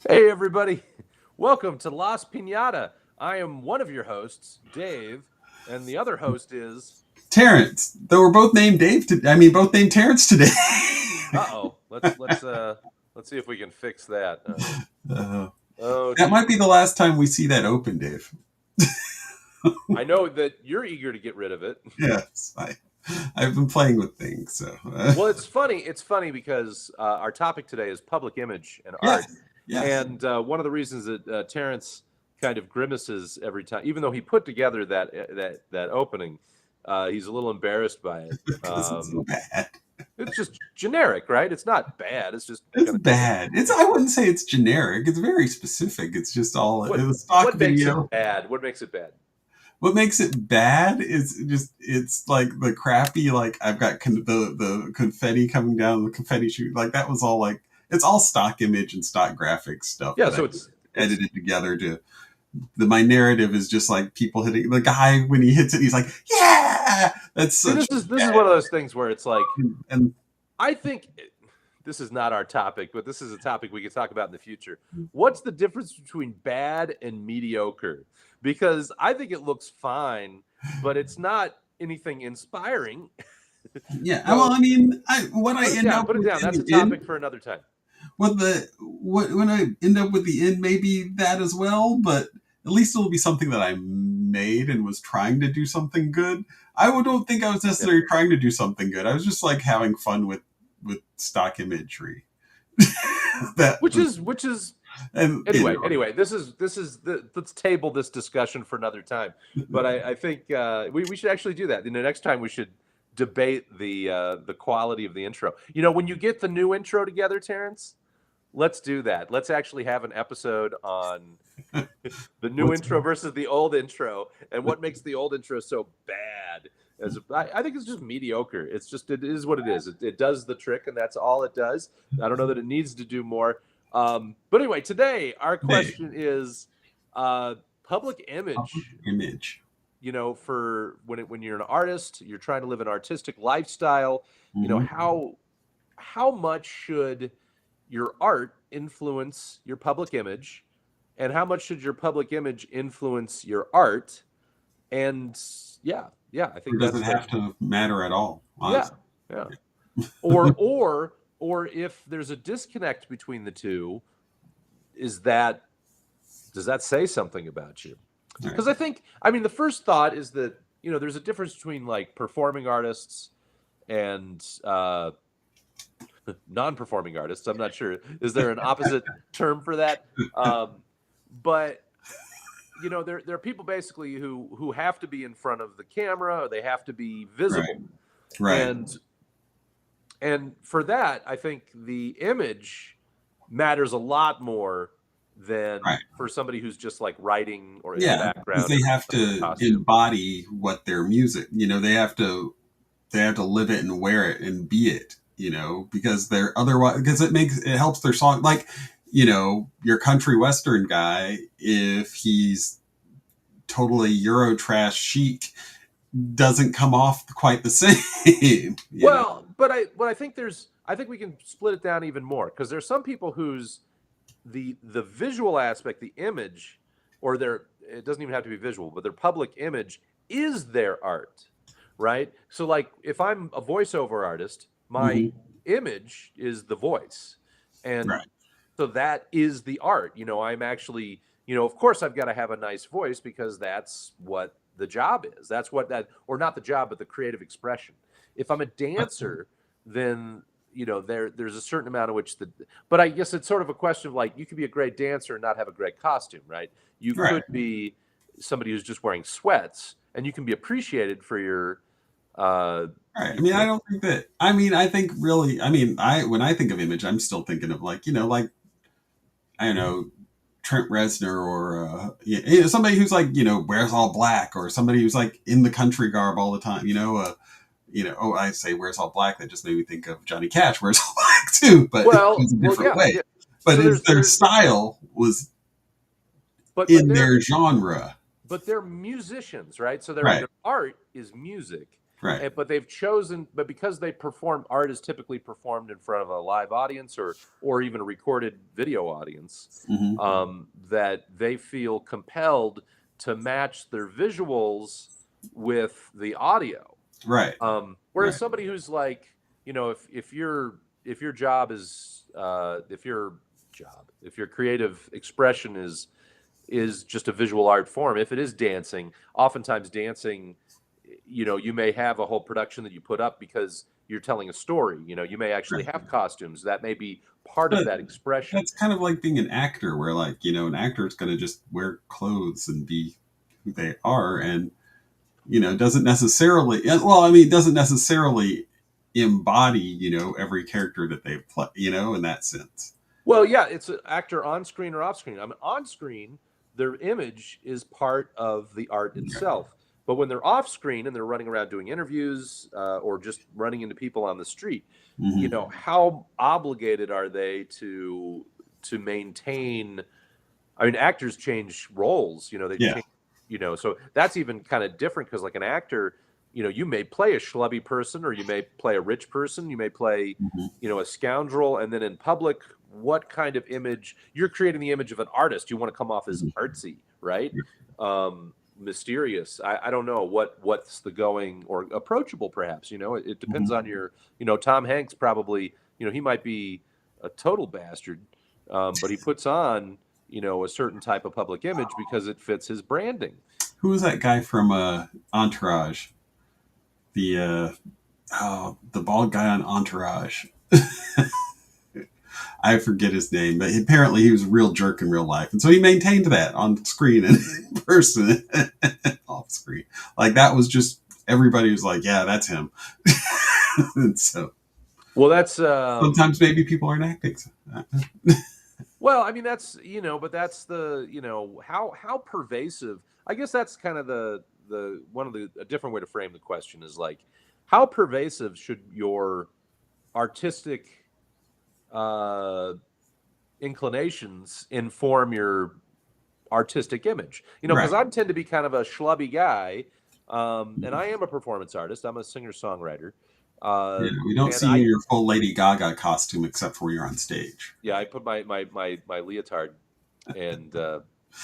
Hey, everybody. Welcome to Lost Pinata. I am one of your hosts, Dave, and the other host is. Terrance. Though we're both named Dave. Both named Terrance today. Uh-oh. Let's see if we can fix that. uh, Oh, that might geez. be the last time we see that open, Dave. I know that you're eager to get rid of it. Yes, I've been playing with things. So Well, it's funny. It's funny because our topic today is public image and art, yes, yes. and one of the reasons that Terrence kind of grimaces every time, even though he put together that opening, he's a little embarrassed by it. Because it's so bad. It's just generic, right? It's not bad. It's just It's kind of generic. bad. I wouldn't say it's generic. It's very specific. It's just all it What was stock what makes it video. bad? What makes it bad? What makes it bad is just it's like the crappy like I've got the confetti coming down the confetti shoot like that was all like it's all stock image and stock graphics stuff Yeah, that I so it's edited together to my narrative is just like people hitting the guy when he hits it he's like yeah that's see, such this is one of those things where it's like and I think this is not our topic, but this is a topic we could talk about in the future. What's the difference between bad and mediocre? Because I think it looks fine, but it's not anything inspiring. yeah well So I mean I what I put it end down. up Put it with down. in That's a the end topic for another time. when I end up with the end, maybe that as well, but at least it'll be something that I made and was trying to do something good. Don't think I was Yeah. necessarily trying to do something good. I was just like having fun with stock imagery. that Which was, is which is and anyway, let's table this discussion for another time. But I think we should actually do that. And the next time we should debate the quality of the intro. You know, when you get the new intro together, Terrence, let's do that. Let's actually have an episode on the new what's intro versus the old intro and what makes the old intro so bad. I think it's just mediocre. It is what it is. It does the trick, and that's all it does. I don't know that it needs to do more. But anyway, today our today? question is public image. Image. You know, for when you're an artist, you're trying to live an artistic lifestyle. You know Hmm. how much should your art influence your public image, and how much should your public image influence your art? And yeah, I Or think does it that's the have to matter at all? yeah, Honestly, yeah. Or if there's a disconnect between the two, is that does that say something about you? all right. Because I mean, the first thought is that there's a difference between like performing artists and non-performing artists. I'm not sure. Is there an opposite term for that? But there are people basically who have to be in front of the camera, or they have to be Right, visible, right, and for that, I think the image matters a lot more than right. for somebody who's just like writing or in the Yeah, because background they or have somebody in to costume. embody what their music. They have to live it and wear it and be it. Because they're otherwise because it helps their song. Like your country western guy, if he's totally Euro trash chic, doesn't come off quite the same. Well, but I think we can split it down even more because there's some people whose the visual aspect, the image, or their it doesn't even have to be visual, but their public image is their art, right? So like if I'm a voiceover artist, my Hmm. image is the voice. And Right. so that is the art. I'm actually, of course I've got to have a nice voice because that's what the job is. That's what that or not the job, but the creative expression. If I'm a dancer, then there's a certain amount of which the but I guess it's sort of a question of like you could be a great dancer and not have a great costume, right? You Right. could be somebody who's just wearing sweats and you can be appreciated for your uh Right. I you mean, I know don't think that. I mean, I think really. I mean, I when I think of image, I'm still thinking of like like I don't know Trent Reznor or somebody who's like wears all black or somebody who's like in the country garb all the time. Oh, I say wears all black. That just made me think of Johnny Cash wears all black too, but it's a well different way. yeah. But So their there's style was but in they're their genre, but they're musicians, right? So right? their art is music. Right. But they've chosen, but because they perform, art is typically performed in front of a live audience or even a recorded video audience, Hmm. that they feel compelled to match their visuals with the audio. Right. Whereas Right. somebody who's like, if your job is if your creative expression is just a visual art form, if it is dancing, oftentimes dancing, you may have a whole production that you put up because you're telling a story. You may actually Right. have costumes that may be part of But that expression. that's kind of like being an actor, where like an actor is going to just wear clothes and be who they are, and doesn't necessarily. Well, I mean, doesn't necessarily embody every character that they play. In that sense. Well, yeah, it's an actor on screen or off screen. I mean, on screen, their image is part of the art itself. But when they're off screen and they're running around doing interviews or just running into people on the street, Hmm. how obligated are they to maintain? I mean, actors change roles. They Yeah. change. So that's even kind of different because, like an actor, you may play a schlubby person, or you may play a rich person, you may play, Hmm. a scoundrel, and then in public, what kind of image you're creating? The image of an artist. You want to come off as Hmm. artsy, right? Mysterious. I don't know what's the going, or approachable, perhaps. It depends Hmm. on your. Tom Hanks probably. He might be a total bastard, but he puts on a certain type of public image because it fits his branding. Who was that guy from Entourage? The the bald guy on Entourage. I forget his name, but apparently he was a real jerk in real life, and so he maintained that on screen and in person, off screen. Like that was just everybody was like, "Yeah, that's him." And so Well, that's sometimes maybe people aren't acting. well, I mean that's but that's the how pervasive. I guess that's kind of the one of the a different way to frame the question is like, how pervasive should your artistic uh, inclinations inform your artistic image? Because Right. I tend to be kind of a schlubby guy, and I am a performance artist. I'm a singer songwriter, Yeah, we don't and see you in your full Lady Gaga costume except for when you're on stage. yeah, I put my leotard and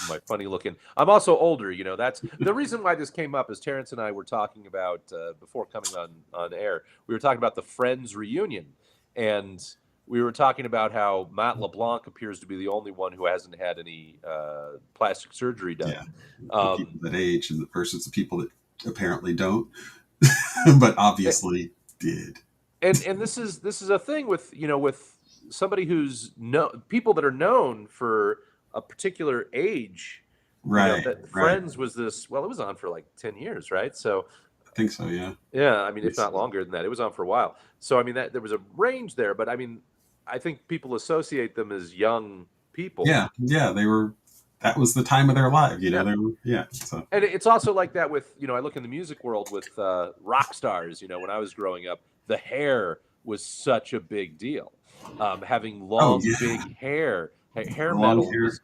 my funny looking. I'm also older. That's the reason why this came up. Is Terrance and I were talking about before coming on air. We were talking about the Friends reunion, and we were talking about how Matt LeBlanc appears to be the only one who hasn't had any plastic surgery done. Yeah, the people Um, that age and versus the people that apparently don't, but obviously did. and this is a thing with with somebody who's people that are known for a particular age. Right, That right. Friends was this, well, it was on for like 10 years, right? So I think so. Yeah. yeah, I mean, if It's- not longer than that, it was on for a while. So I mean, that there was a range there, but I mean, I think people associate them as young people. yeah, yeah. They were. That was the time of their life. Yeah, They were. Yeah. So and it's also like that with I look in the music world with rock stars. When I was growing up, the hair was such a big deal. Having oh long, yeah, big hair, hair the long metal hair. was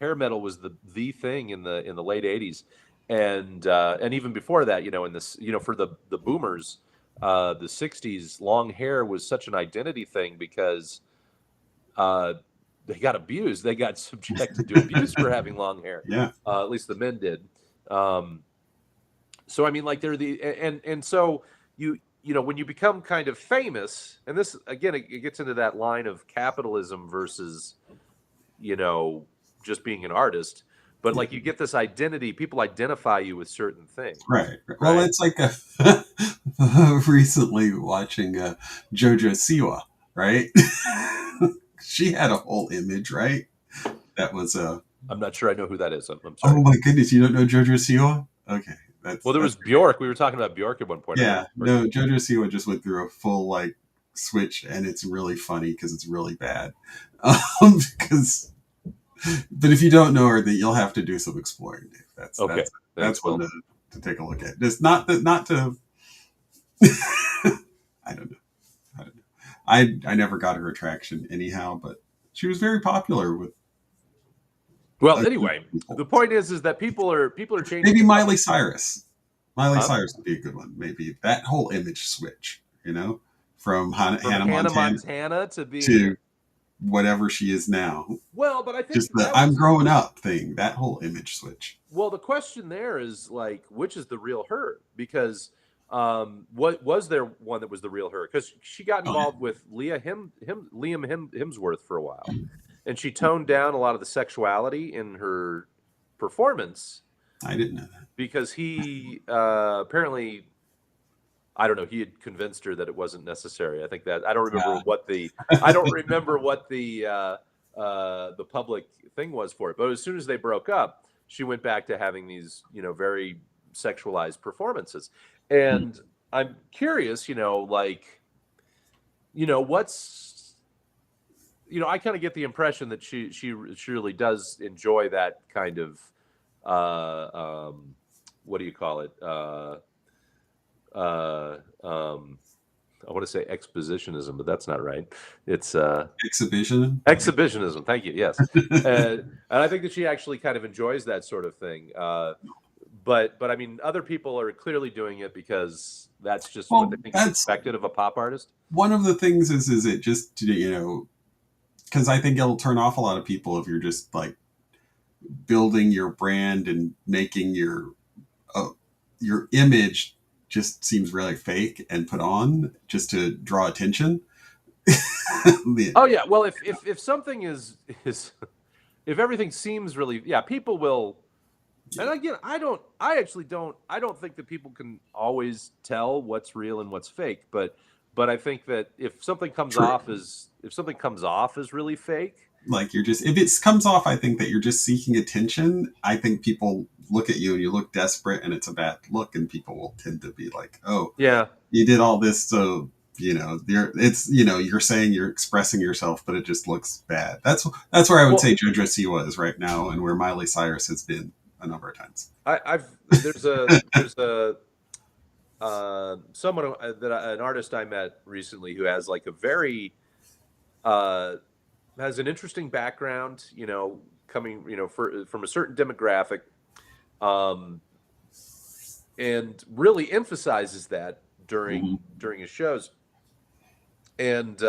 hair metal was the thing in the late '80s, and even before that, in this, for the boomers, the '60s, long hair was such an identity thing because uh, they got abused. They got subjected to abuse for having long hair. Yeah. At least the men did. Um, so I mean, like they're and so when you become kind of famous, and this again, it gets into that line of capitalism versus you know just being an artist. But like you get this identity, people identify you with certain things, Right. Well, right? it's like recently watching JoJo Siwa, right? She had a whole image, right? That was I'm not sure I know who that is. I'm oh sorry. my goodness, you don't know JoJo Siwa? Okay, Well, there was that's Bjork. We were talking about Bjork at one point. I yeah. know Bjork. No, JoJo Siwa just went through a full like switch, and it's really funny because it's really bad. Because, but if you don't know her, then you'll have to do some exploring. Dave. Okay, That's thanks. one Well, to take a look at. Just not to. I don't know. I don't know. I never got her attraction anyhow, but she was very popular with well. a group Anyway, of people. the point is that people are changing Maybe the Miley public. Cyrus. Miley Huh? Cyrus would be a good one. Maybe that whole image switch, from From Hannah Hannah Montana Montana to being to whatever she is now. well, but I Just think the that I'm was growing up thing, that whole image switch. well. The question there is like, which is the real her? Because what was there one that was the real her? Because she got Oh, yeah. involved with Hemsworth for a while, and she toned down a lot of the sexuality in her performance I didn't know that. because he apparently I don't know. He had convinced her that it wasn't necessary. I think that I don't remember what the public thing was for it. But as soon as they broke up, she went back to having these very sexualized performances. And I'm curious, like what's I kind of get the impression that she really does enjoy that kind of what do you call it? Uh, um, I want to say expositionism, but that's not right. It's Exhibition. exhibitionism. Thank you. Yes, and I think that she actually kind of enjoys that sort of thing. But I mean, other people are clearly doing it because that's just what they Well, think is that's expected of a pop artist. one of the things is it just, because I think it'll turn off a lot of people if you're just like building your brand and making your image just seems really fake and put on just to draw attention. Oh yeah. Well, if something is if everything seems really people will. And again, I don't think that people can always tell what's real and what's fake. But I think that True. if something comes off as really fake, Like, you're just, if it comes off, I think that you're just seeking attention. I think people look at you and you look desperate and it's a bad look, and people will tend to be like, oh, yeah. you did all this, so you're saying you're expressing yourself, but it just looks bad. That's where I would say Well, JoJo Siwa is right now, and where Miley Cyrus has been a number of times. I've there's a someone an artist I met recently who has like a very uh has an interesting background, coming, from a certain demographic, um, and really emphasizes that Mm-hmm. during his shows. And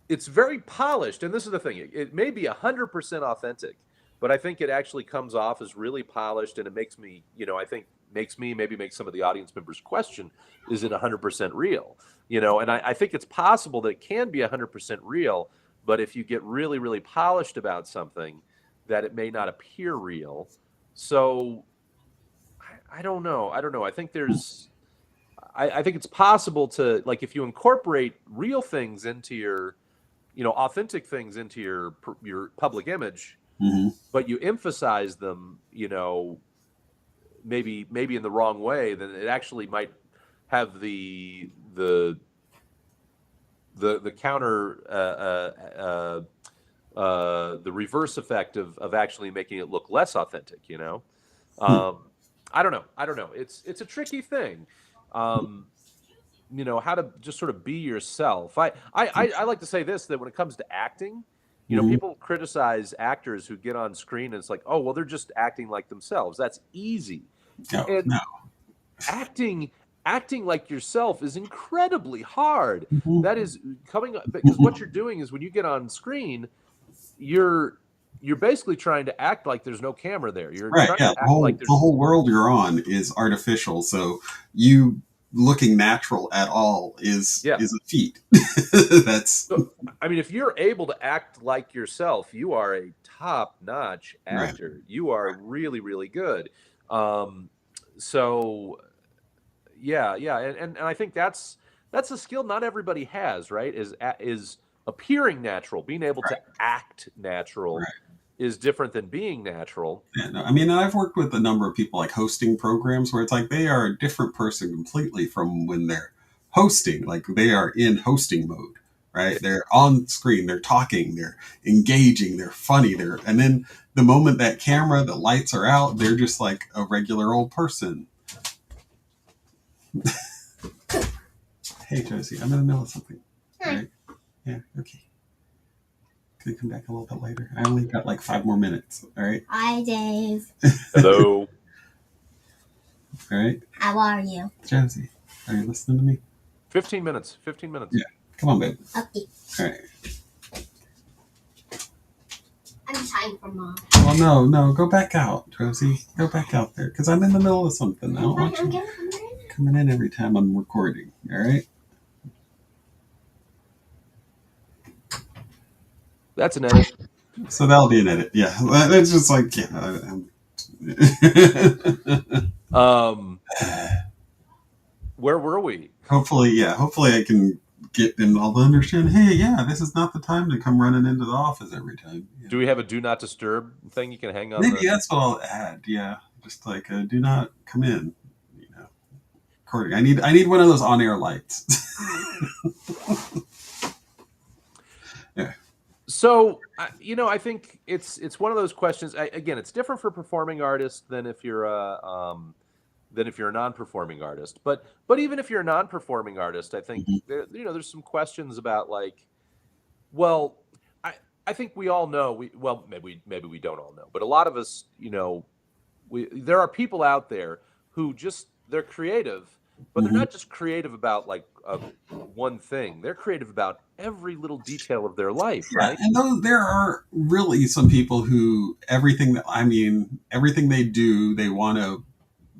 it's very polished. And this is the thing: it may be 100% authentic, but I think it actually comes off as really polished, and it makes me, I think makes me maybe make some of the audience members question: is it 100% real? And I think it's possible that it can be 100% real, but if you get really really polished about something, that it may not appear real. So I don't know. I don't know. I think I think it's possible to, like, if you incorporate real things into your, authentic things into your public image, Mm-hmm. but you emphasize them, maybe in the wrong way, then it actually might have the counter the reverse effect of actually making it look less authentic. Um, I don't know. I don't know. It's a tricky thing. Um, how to just sort of be yourself. I like to say this, that when it comes to acting, Mm-hmm. people criticize actors who get on screen and it's like, oh well, they're just acting like themselves. That's easy. No, And no. acting like yourself is incredibly hard. Mm-hmm. That is coming because what Mm-hmm. you're doing is when you get on screen, you're you're basically trying to act like there's no camera there. You're Right. trying Yeah. to act like The there's whole world you're on is artificial. So you looking natural at all yeah. is a feat. That's So, I mean, if you're able to act like yourself, you are a top-notch right. actor. You are really, really good. Um, so yeah, yeah, and I think that's a skill not everybody has, right? Is appearing natural, being able to act natural Right. is different than being natural. Yeah, no, I mean, I've worked with a number of people like hosting programs where it's like they are a different person completely from when they're hosting. Like, they are in hosting mode, right? They're on screen, they're talking, they're engaging, they're funny, and then the moment that the lights are out, they're just like a regular old person. Hey, Josie, I'm in the middle of something. All right? Yeah, okay. Can you come back a little bit later? I only got like 5 more minutes. All right. Hi, Dave. Hello. All right. How are you? Josie, are you listening to me? 15 minutes. 15 minutes. Yeah. Come on, babe. Okay. All right. I'm trying for mom. Well, no. Go back out, Josie. Go back out there. Because I'm in the middle of something. I don't want you coming in every time I'm recording. All right? That's an edit. So that'll be an edit. Yeah. It's just like, Where were we? Hopefully I can get them all to understand, hey, yeah, this is not the time to come running into the office every time. Yeah. Do we have a do not disturb thing you can hang on? Maybe that's what I'll add. Yeah. Just like, do not come in. Recording. I need one of those on-air lights. Yeah. So, I think it's one of those questions. Again, it's different for performing artists than if you're a non-performing artist. But even if you're a non-performing artist, I think there's some questions about like, well, I think we all know maybe we don't all know, but a lot of us, there are people out there who they're creative, but they're not just creative about like one thing. They're creative about every little detail of their life, right? And there are really some people who everything they do, they want to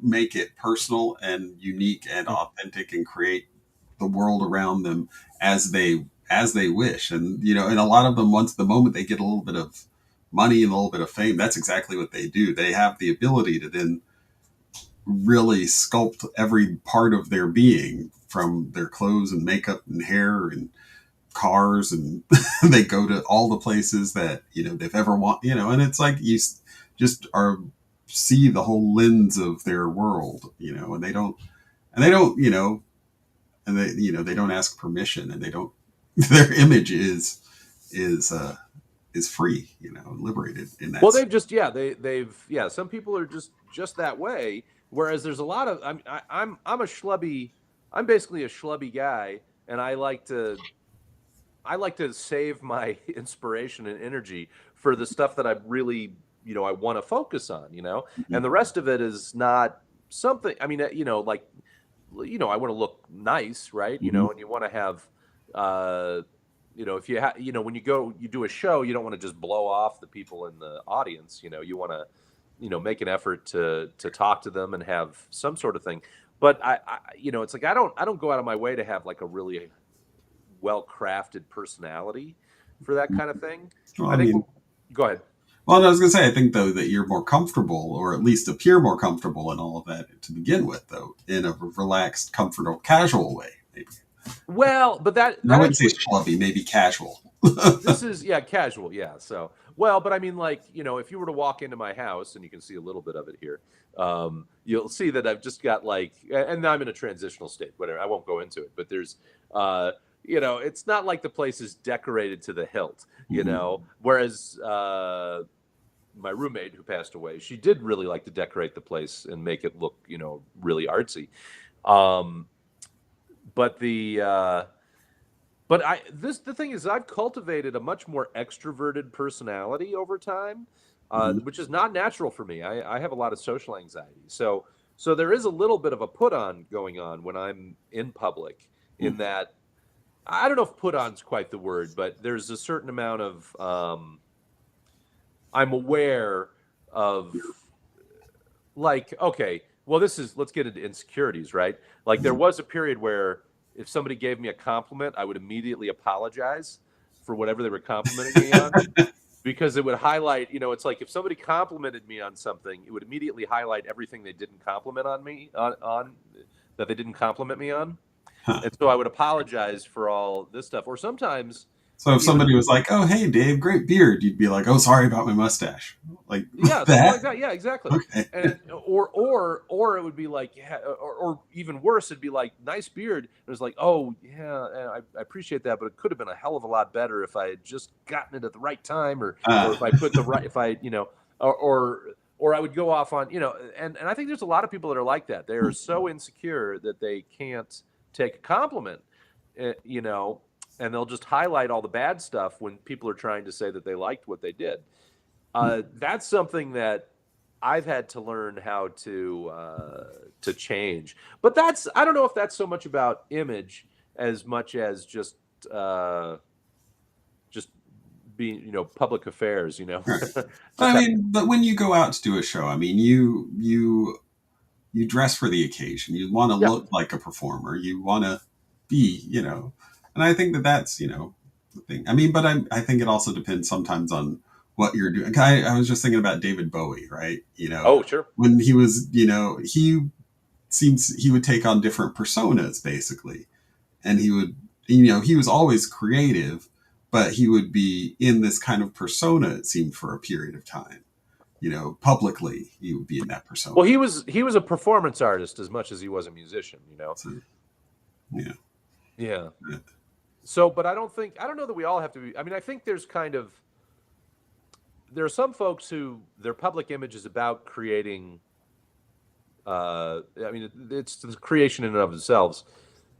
make it personal and unique and authentic and create the world around them as they wish. And and a lot of them, once the moment they get a little bit of money and a little bit of fame, that's exactly what they do. They have the ability to then really sculpt every part of their being, from their clothes and makeup and hair and cars, and they go to all the places that they've ever and it's like you just are see the whole lens of their world, and they don't they don't ask permission, and they don't their image is free, liberated in that. Well, some people are just that way, whereas there's a lot of I'm a schlubby. I'm basically a schlubby guy, and I like to save my inspiration and energy for the stuff that I really I want to focus on, and the rest of it is not something. I mean, like I want to look nice, right? And you want to have if when you do a show, you don't want to just blow off the people in the audience. You want to make an effort to talk to them and have some sort of thing. But I it's like I don't go out of my way to have like a really well-crafted personality for that kind of thing. Well, I think go ahead. Well, I was going to say, I think, though, that you're more comfortable, or at least appear more comfortable in all of that to begin with, though, in a relaxed, comfortable, casual way, maybe. Well, but that I wouldn't say schlubby, maybe casual. This is, casual, yeah. So, well, but I mean, like, if you were to walk into my house, and you can see a little bit of it here, you'll see that I've just got like, and I'm in a transitional state, whatever, I won't go into it, but there's, it's not like the place is decorated to the hilt, whereas my roommate who passed away, she did really like to decorate the place and make it look, really artsy. But the thing is, I've cultivated a much more extroverted personality over time, which is not natural for me. I have a lot of social anxiety, so there is a little bit of a put on going on when I'm in public. In that, I don't know if put on's quite the word, but there's a certain amount of I'm aware of, like, okay, well, let's get into insecurities, right? Like, there was a period where if somebody gave me a compliment, I would immediately apologize for whatever they were complimenting me on, because it would highlight, it's like if somebody complimented me on something, it would immediately highlight everything they didn't compliment on me on that they didn't compliment me on. And so I would apologize for all this stuff. Or sometimes, so if somebody was like, "Oh, hey, Dave, great beard," you'd be like, "Oh, sorry about my mustache." Like, yeah, something like that. Yeah, exactly. Okay. And or it would be like, yeah, or even worse, it'd be like, nice beard. It was like, oh yeah, I appreciate that, but it could have been a hell of a lot better if I had just gotten it at the right time, or if I put the right, if I or I would go off on and I think there's a lot of people that are like that. They are so insecure that they can't take a compliment, and they'll just highlight all the bad stuff when people are trying to say that they liked what they did. That's something that I've had to learn how to change. But that's I don't know if that's so much about image as much as just being, public affairs, Right. But just I have, mean, but when you go out to do a show, I mean, you dress for the occasion. You want to yeah. look like a performer. You want to be, and I think that that's, the thing. I mean, but I think it also depends sometimes on what you're doing. I was just thinking about David Bowie, right? Oh, sure. When he was, he seems he would take on different personas basically, and he would, he was always creative, but he would be in this kind of persona. It seemed for a period of time. Publicly he would be in that Well, persona. he was a performance artist as much as he was a musician. So, yeah. Yeah. So, but I don't know that we all have to be. I mean, I think there are some folks who their public image is about creating. I mean, it's the creation in and of themselves.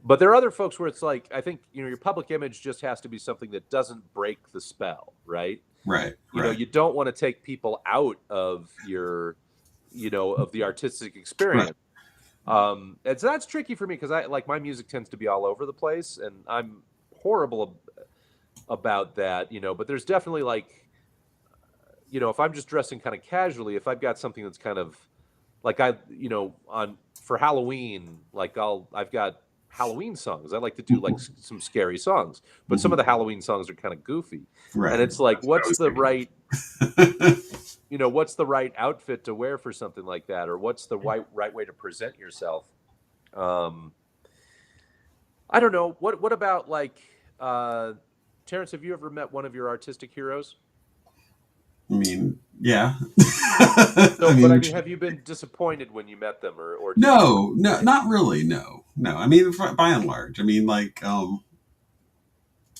But there are other folks where it's like, I think, your public image just has to be something that doesn't break the spell, right? Right. Right. You don't want to take people out of of the artistic Right. experience. And so that's tricky for me because I like my music tends to be all over the place, and I'm horrible about that. But there's definitely like, if I'm just dressing kind of casually, if I've got something that's kind of like on for Halloween, like I've got Halloween songs. I like to do like some scary songs, but some of Mhm. the Halloween songs are kind of goofy, and Right. it's like, That's what I was what's the right outfit to wear for something like that, or what's the right way to present yourself? Um, I don't know. What about like Terrence? Have you ever met one of your artistic heroes? I mean, yeah. So, I but I mean, mean, have you been disappointed when you met them, or did you? no, no, not really. No, no. I mean, by and large, I mean, like,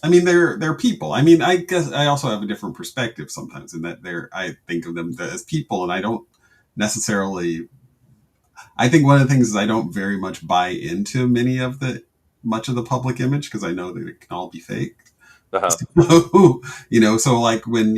I mean, they're people. I mean, I guess I also have a different perspective sometimes in that I think of them as people, and I don't necessarily. I think one of the things is I don't very much buy into much of the public image because I know that it can all be fake. Uh-huh. So, so like when,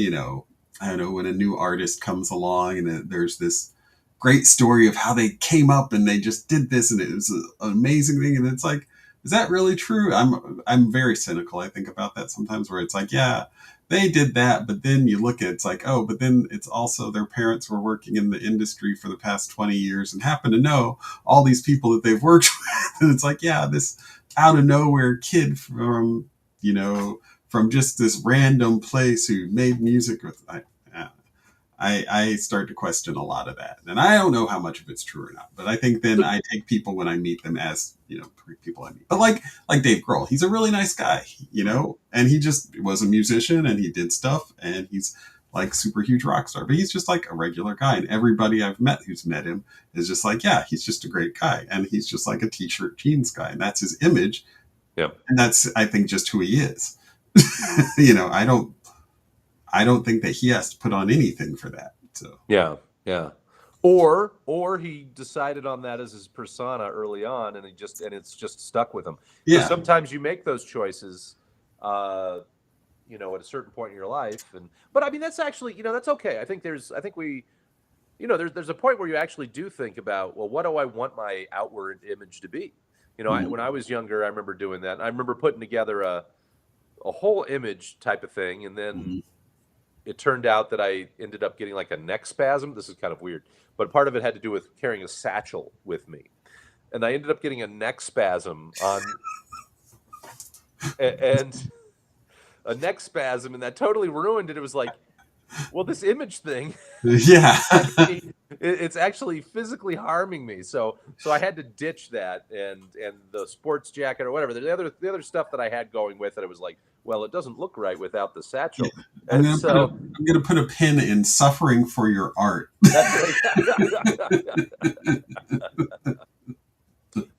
I don't know, when a new artist comes along and there's this great story of how they came up and they just did this and it was an amazing thing. And it's like, is that really true? I'm very cynical. I think about that sometimes where it's like, yeah, they did that. But then you look at it's like, oh, but then it's also their parents were working in the industry for the past 20 years and happen to know all these people that they've worked with. And it's like, yeah, this out of nowhere kid you know, from just this random place who made music with. I start to question a lot of that, and I don't know how much of it's true or not. But I think then So, I take people when I meet them as people I meet. But like Dave Grohl, he's a really nice guy, and he just was a musician and he did stuff, and he's like super huge rock star. But he's just like a regular guy, and everybody I've met who's met him is just like, yeah, he's just a great guy, and he's just like a t-shirt jeans guy, and that's his image, yeah. and that's I think just who he is. I don't think that he has to put on anything for that. So Yeah, yeah. Or he decided on that as his persona early on, and it's just stuck with him. Because yeah, sometimes you make those choices, at a certain point in your life, but I mean that's actually that's okay. I think we there's a point where you actually do think about, well, what do I want my outward image to be? mhm, When I was younger, I remember doing that. I remember putting together a whole image type of thing, and then mhm. it turned out that I ended up getting like a neck spasm. This is kind of weird, but part of it had to do with carrying a satchel with me. And I ended up getting a neck spasm and a neck spasm, and that totally ruined it. It was like, well, this image thing Yeah. actually it's actually physically harming me. So I had to ditch that and the sports jacket or whatever. The other stuff that I had going with it, it was like, well, it doesn't look right without the Yeah. satchel. I'm And gonna put a so I'm gonna put a pin in suffering for your art. that's right.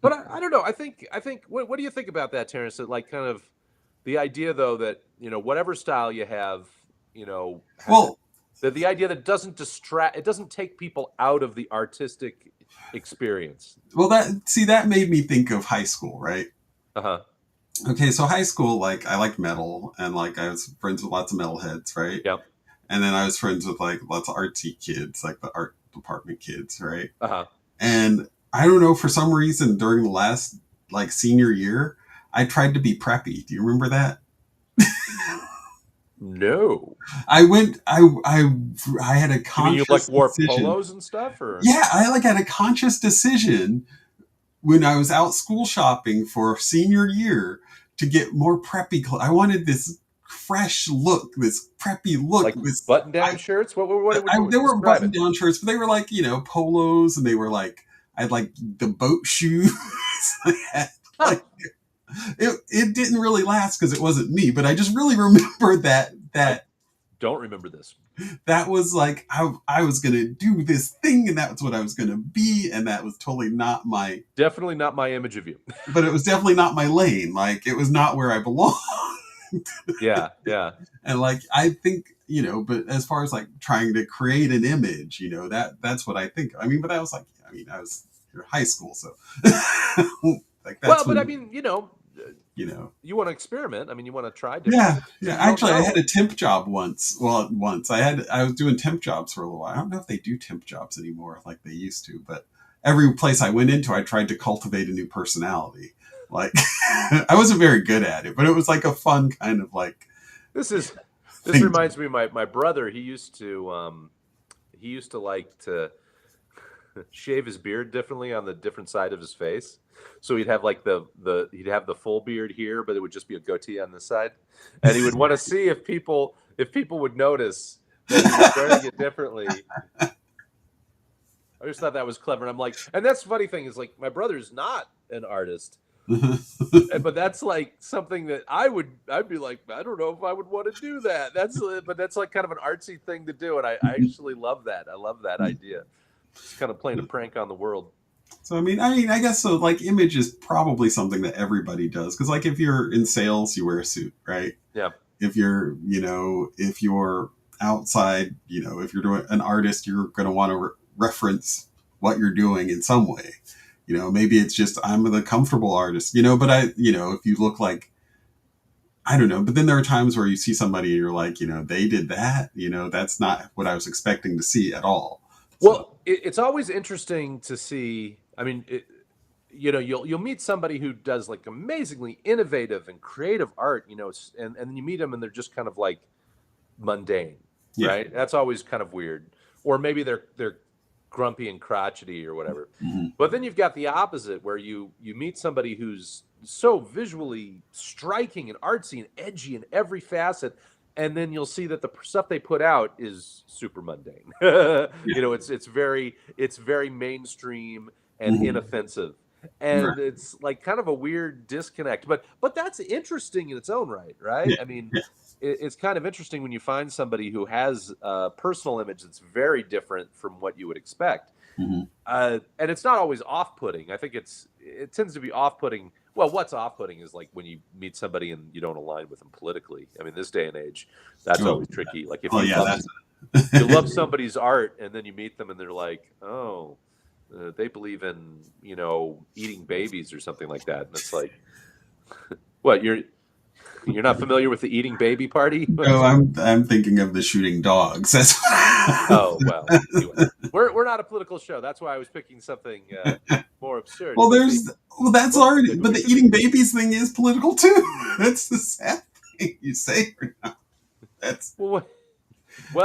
But I don't know. I think what do you think about that, Terrence? That like kind of the idea though that whatever style you have, has Well, the idea that it doesn't distract, it doesn't take people out of the artistic experience. that made me think of high school, right? Uh huh. Okay, so high school, like I liked metal and like I was friends with lots of metalheads, right? Yep. And then I was friends with like lots of artsy kids, like the art department kids, right? Uh-huh. And I don't know, for some reason during the last like senior year, I tried to be preppy. Do you remember that? No. I went. I had a You mean you like conscious wore decision. polos and stuff, or Yeah, I like had a conscious decision when I was out school shopping for senior year to get more preppy clothes. I wanted this fresh look, this preppy look. like button-down shirts? They were Describe it? button-down shirts, but they were like, polos, and they were like, I had like the boat shoes. I had, Huh. like it didn't really last because it wasn't me, but I just really remember that I don't remember this. that was like I was gonna do this thing, and that's what I was gonna be, and that was totally not my. Definitely not my image of you. But it was definitely not my lane. Like it was not where I belong. Yeah, yeah. And like I think but as far as like trying to create an image, that's what I think. I mean, but I was like, I was in high school, so like Well, that's but I when mean, you want to experiment. I mean, you want to try different yeah, things. yeah. You don't Actually, I know. had a temp job once. Well, once I was doing temp jobs for a little while. I don't know if they do temp jobs anymore like they used to, but every place I went into, I tried to cultivate a new personality. Like I wasn't very good at it, but it was like a fun kind of like This thing. reminds me of my brother. He used to like to shave his beard differently on the different side of his face. So he'd have like he'd have the full beard here, but it would just be a goatee on this side. And he would want to see if people would notice that he was wearing it differently. I just thought that was clever. And I'm like, and that's the funny thing is like my brother's not an artist. But that's like something that I'd be like, I don't know if I would want to do that. But that's like kind of an artsy thing to do. And I actually love that. I love that idea. It's kind of playing a prank on the world. So I guess so. Like, image is probably something that everybody does because, like, if you're in sales, you wear a suit, right? Yeah. If you're outside, if you're doing an artist, you're going to want to reference what you're doing in some way. Maybe it's just I'm the comfortable artist, but if you look like, I don't know, but then there are times where you see somebody and you're like, they did that, that's not what I was expecting to see at all. Well, it's always interesting to see. I mean, you'll meet somebody who does like amazingly innovative and creative art, and then you meet them and they're just kind of like mundane, Yeah. right? That's always kind of weird. Or maybe they're grumpy and crotchety or whatever. Mm-hmm. But then you've got the opposite where you meet somebody who's so visually striking and artsy and edgy in every facet, and then you'll see that the stuff they put out is super mundane. It's very mainstream and Mm-hmm. inoffensive. And Right. it's like kind of a weird disconnect, but that's interesting in its own right? Yeah. I mean, Yeah. it's kind of interesting when you find somebody who has a personal image that's very different from what you would expect. Mm-hmm. And it's not always off-putting. I think it tends to be off-putting. Well, what's off-putting is like when you meet somebody and you don't align with them politically. I mean, this day and age, that's always tricky. Like if you love somebody's art and then you meet them and they're like, oh, they believe in eating babies or something like that, and it's like, what you're not familiar with the eating baby party? No, I'm thinking of the shooting dogs. That's Oh well. Anyway, we're not a political show. That's why I was picking something more absurd. well, that's already, but the eating babies thing is political too. That's the sad thing you say. That's well,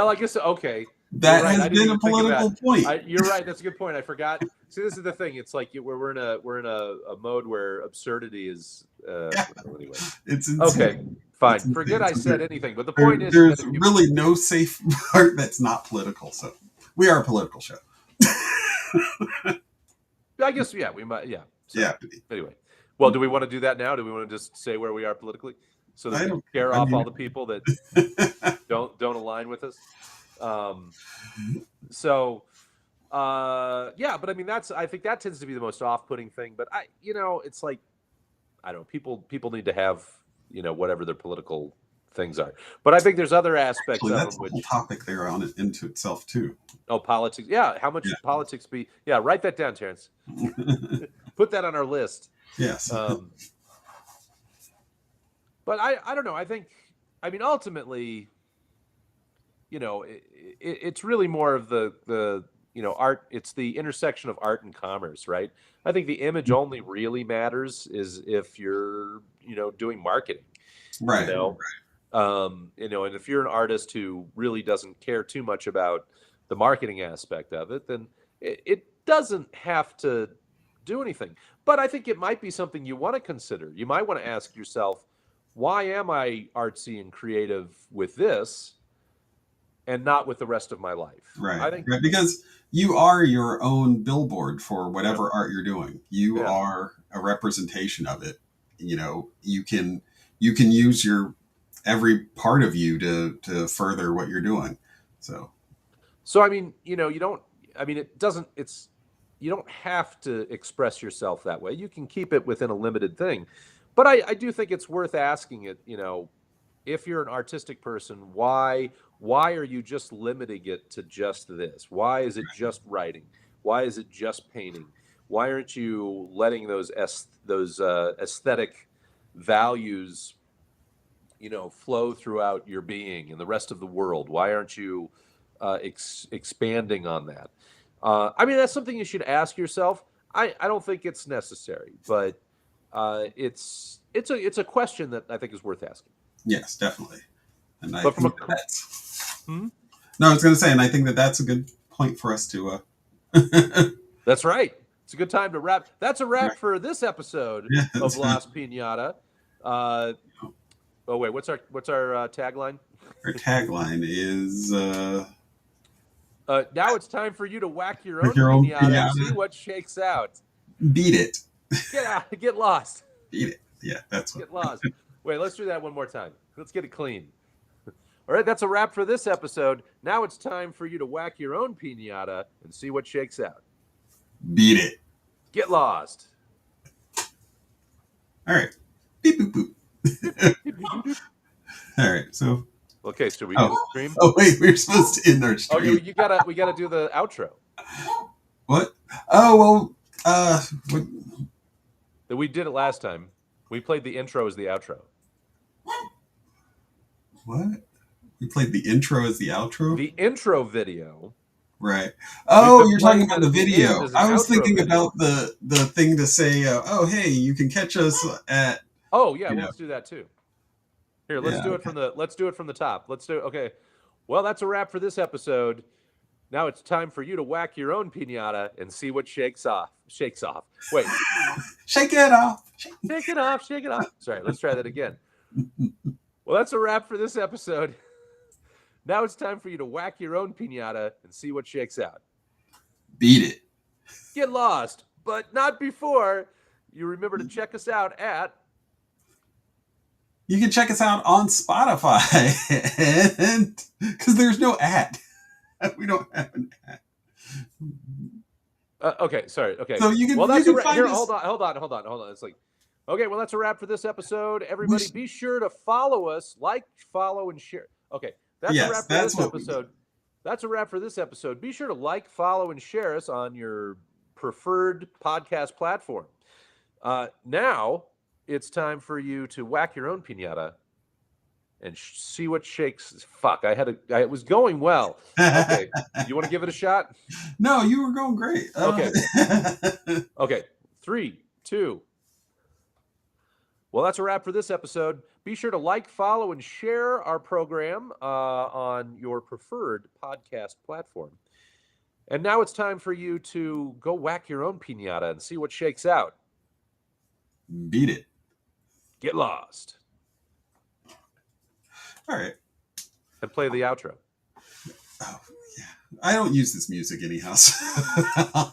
I guess okay. that right. has been a political point. You're right. That's a good point. I forgot. See, this is the thing. It's like we're in a mode where absurdity is. Anyway, It's insane. okay. Fine. It's Forget insane. I said anything. But the point is, there's really no safe part that's not political. So we are a political show. I guess we might. Yeah. So, Yeah. Anyway, well, do we want to do that now? Do we want to just say where we are politically, so that we can scare off all the people that don't align with us? So, yeah, but I mean I think that tends to be the most off-putting thing. But it's like, I don't know, people need to have whatever their political things are. But I think there's other aspects of that's them the whole topic there on it into itself too. Oh, politics. Yeah, how much should politics be? Yeah, write that down, Terrance. Put that on our list. Yes. But I don't know. I mean, ultimately, it's really more of the art. It's the intersection of art and commerce, right? I think the image only really matters is if you're, doing marketing, you Right. know, and if you're an artist who really doesn't care too much about the marketing aspect of it, then it doesn't have to do anything. But I think it might be something you want to consider. You might want to ask yourself, why am I artsy and creative with this and not with the rest of my life? Right. I think, Right. Because you are your own billboard for yeah, whatever art you're doing. You yeah. are a representation of it. You can use your every part of you to further what you're doing. So So I mean, you don't. I mean, it doesn't. You don't have to express yourself that way. You can keep it within a limited thing. But I do think it's worth asking it. If you're an artistic person, why are you just limiting it to just this? Why is it just writing? Why is it just painting? Why aren't you letting those aesthetic values, flow throughout your being and the rest of the world? Why aren't you expanding on that? I mean, that's something you should ask yourself. I don't think it's necessary, but it's a question that I think is worth asking. yes, definitely. And I But from a think that that's hmm? no, I was going to say, and I think that that's a good point for us to. That's right. It's a good time to wrap. That's a wrap for this episode of Yes. Lost Pinata. Uh, oh wait, what's our tagline? Our tagline is Now it's time for you to whack your with own your own pinata and see pinata, what shakes out. beat it. Get out, get lost, Beat it. Yeah, that's what. get lost. Wait, let's do that one more time. Let's get it clean. All right, that's a wrap for this episode. Now it's time for you to whack your own pinata and see what shakes out. Beat it. Get lost. All right. Beep boop boop. All right. So. Okay, so we do the Oh. stream. Oh wait, we're supposed to end our Oh, stream. we gotta do the outro. What? Oh well. What? That we did it last time. We played the intro as the outro. What? We played the intro as the outro. The intro video. Right. We've Oh, been you're talking playing about that the at the end video. as an I was outro thinking video. about the thing to say. Oh, hey, you can catch us at. Oh yeah, You well, know. let's do that too. Here, let's Yeah, do it from the top. Let's do it. Okay. Well, that's a wrap for this episode. Now it's time for you to whack your own pinata and see what shakes off. Shakes off. Wait. Shake it off. Shake it off. Shake it off. Sorry, let's try that again. Well, that's a wrap for this episode. Now it's time for you to whack your own pinata and see what shakes out. Beat it. Get lost, but not before you remember to check us out at. You can check us out on Spotify, and because there's no ad, we don't have an ad. Okay, sorry. Okay. So you can. Well, that's you a can wrap. find Here, us. hold on. It's like, okay. Well, that's a wrap for this episode. Everybody, be sure to follow us, like, follow, and share. Okay, that's a wrap for this episode. That's a wrap for this episode. Be sure to like, follow, and share us on your preferred podcast platform. Now it's time for you to whack your own pinata and see what shakes. Fuck, it was going well. Okay, you want to give it a shot? No, you were going great. Okay. Okay, 3, 2. Well, that's a wrap for this episode. Be sure to like, follow, and share our program on your preferred podcast platform. And now it's time for you to go whack your own pinata and see what shakes out. Beat it. Get lost. All right. And play the outro. Oh, yeah. I don't use this music anyhow. So